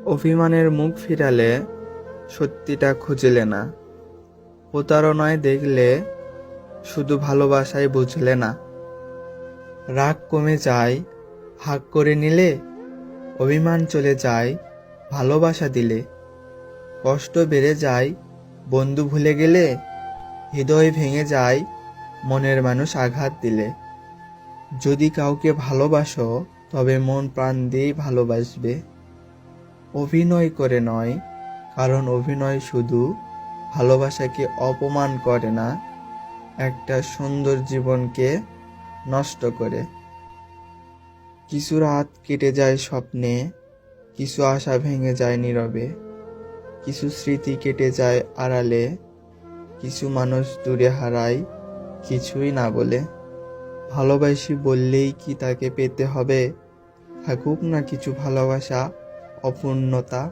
অভিমানের মুখ ফিরালে সত্যিটা খুঁজলে না, প্রতারণায় দেখলে শুধু ভালোবাসায় বুঝলে না। রাগ কমে যায় ভাগ করে নিলে, অভিমান চলে যায় ভালোবাসা দিলে। কষ্ট বেড়ে যায় বন্ধু ভুলে গেলে, হৃদয় ভেঙে যায় মনের মানুষ আঘাত দিলে। যদি কাউকে ভালোবাসো তবে মন প্রাণ দিয়েই ভালোবাসবে, অভিনয় করে নয়, কারণ অভিনয় শুধু ভালোবাসাকে অপমান করে না, একটা সুন্দর জীবনকে নষ্ট করে। কিছু রাত কেটে যায় স্বপ্নে, কিছু আশা ভেঙে যায় নীরবে, কিছু স্মৃতি কেটে যায় আড়ালে, কিছু মানুষ দূরে হারায় কিছুই না বলে। ভালোবাসি বললেই কি তাকে পেতে হবে? থাকুক না কিছু ভালোবাসা অপূর্ণতা।